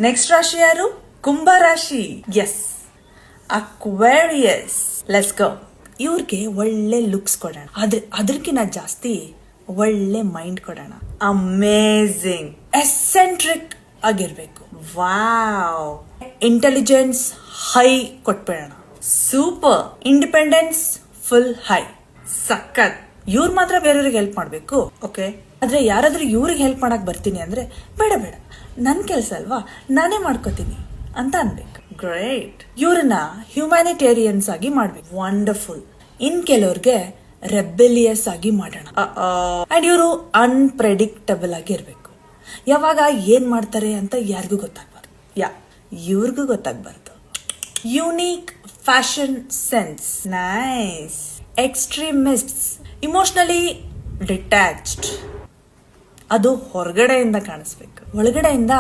Next ರಾಶಿ ಯಾರು? ಕುಂಭ ರಾಶಿ. Yes, Aquarius. Let's go. ಇವ್ರಿಗೆ ಒಳ್ಳೆ ಲುಕ್ಸ್ ಕೊಡೋಣ, ಆದ್ರೆ ಅದಕ್ಕಿಂತ ಜಾಸ್ತಿ ಒಳ್ಳೆ ಮೈಂಡ್ ಕೊಡೋಣ. ಅಮೇಝಿಂಗ್, ಎಸೆಂಟ್ರಿಕ್ ಆಗಿರ್ಬೇಕು. ವಾವ್. ಇಂಟೆಲಿಜೆನ್ಸ್ ಹೈ ಕೊಟ್ಬಿಡೋಣ. ಸೂಪರ್. Independence full high. ಸಖತ್. ಇವ್ರು ಮಾತ್ರ ಬೇರೆಯವ್ರಿಗೆ ಹೆಲ್ಪ್ ಮಾಡ್ಬೇಕು, ಓಕೆ? ಆದ್ರೆ ಯಾರಾದ್ರೂ ಇವ್ರಿಗೆ ಹೆಲ್ಪ್ ಮಾಡಕ್ ಬರ್ತೀನಿ ಅಂದ್ರೆ ಬೇಡ ಬೇಡ, ನನ್ ಕೆಲ್ಸ ಅಲ್ವಾ, ನಾನೇ ಮಾಡ್ಕೋತೀನಿ ಅಂತ ಅನ್ಬೇಕು. ಗ್ರೇಟ್. ಇವ್ರನ್ನ ಹ್ಯುಮ್ಯಾನಿಟೇರಿಯನ್ಸ್ ಆಗಿ ಮಾಡ್ಬೇಕು. ವಂಡರ್ಫುಲ್. ಇನ್ ಕೆಲವ್ರಿಗೆ ರೆಬೆಲಿಯಸ್ ಆಗಿ ಮಾಡೋಣ. ಅಂಡ್ ಇವರು ಅನ್ಪ್ರೆಡಿಕ್ಟಬಲ್ ಆಗಿ ಇರ್ಬೇಕು. ಯಾವಾಗ ಏನ್ ಮಾಡ್ತಾರೆ ಅಂತ ಯಾರಿಗೂ ಗೊತ್ತಾಗ್ಬಾರ್ದು. ಇವ್ರಿಗೂ ಗೊತ್ತಾಗ್ಬಾರ್ದು. Unique fashion sense. Nice. Extremists. Emotionally detached. ಅದು ಹೊರಗಡೆಯಿಂದ ಕಾಣಿಸ್ಬೇಕು, ಒಳಗಡೆಯಿಂದ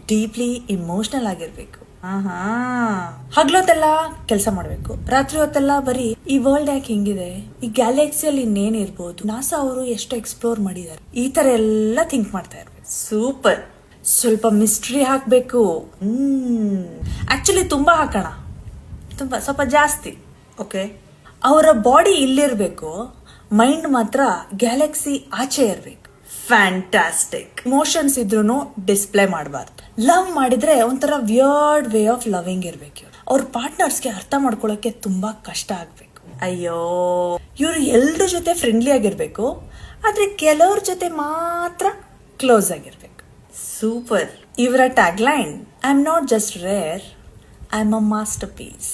ಡೀಪ್ಲಿ ಇಮೋಷನಲ್ ಆಗಿರ್ಬೇಕು. ಹಗ್ಲೊತ್ತೆಲ್ಲ ಕೆಲಸ ಮಾಡ್ಬೇಕು, ರಾತ್ರಿ ಹೊತ್ತೆಲ್ಲ ಬರೀ ಈ ವರ್ಲ್ಡ್ ಯಾಕೆ ಹಿಂಗಿದೆ, ಈ ಗ್ಯಾಲಕ್ಸಿಯಲ್ಲಿ ಇನ್ನೇನ್ ಇರ್ಬೋದು, ನಾಸಾ ಅವರು ಎಷ್ಟು ಎಕ್ಸ್ಪ್ಲೋರ್ ಮಾಡಿದ್ದಾರೆ, ಈ ತರ ಎಲ್ಲ ಥಿಂಕ್ ಮಾಡ್ತಾ ಇರ್ಬೇಕು. ಸೂಪರ್. ಸ್ವಲ್ಪ ಮಿಸ್ಟ್ರಿ ಹಾಕ್ಬೇಕು. ಆಕ್ಚುಲಿ ತುಂಬಾ ಹಾಕೋಣ, ಸ್ವಲ್ಪ ಜಾಸ್ತಿ, ಓಕೆ? ಅವರ ಬಾಡಿ ಇಲ್ಲಿರ್ಬೇಕು, ಮೈಂಡ್ ಮಾತ್ರ ಗ್ಯಾಲಕ್ಸಿ ಆಚೆ ಇರ್ಬೇಕು. ಫ್ಯಾಂಟಾಸ್ಟಿಕ್. ಇಮೋಷನ್ಸ್ ಇದ್ರೂ ಡಿಸ್ಪ್ಲೇ ಮಾಡಬಾರ್ದು. ಲವ್ ಮಾಡಿದ್ರೆ ಒಂಥರ ವಿಯರ್ಡ್ ವೇ ಆಫ್ ಲವಿಂಗ್ ಇರ್ಬೇಕು. ಅವ್ರ ಪಾರ್ಟ್ನರ್ಸ್ಗೆ ಅರ್ಥ ಮಾಡ್ಕೊಳಕ್ಕೆ ತುಂಬಾ ಕಷ್ಟ ಆಗ್ಬೇಕು. ಅಯ್ಯೋ, ಇವ್ರು ಎಲ್ರ ಜೊತೆ ಫ್ರೆಂಡ್ಲಿ ಆಗಿರ್ಬೇಕು, ಆದ್ರೆ ಕೆಲವ್ರ ಜೊತೆ ಮಾತ್ರ ಕ್ಲೋಸ್ ಆಗಿರ್ಬೇಕು. ಸೂಪರ್. ಇವರ tagline, I am not just rare, I am a master piece.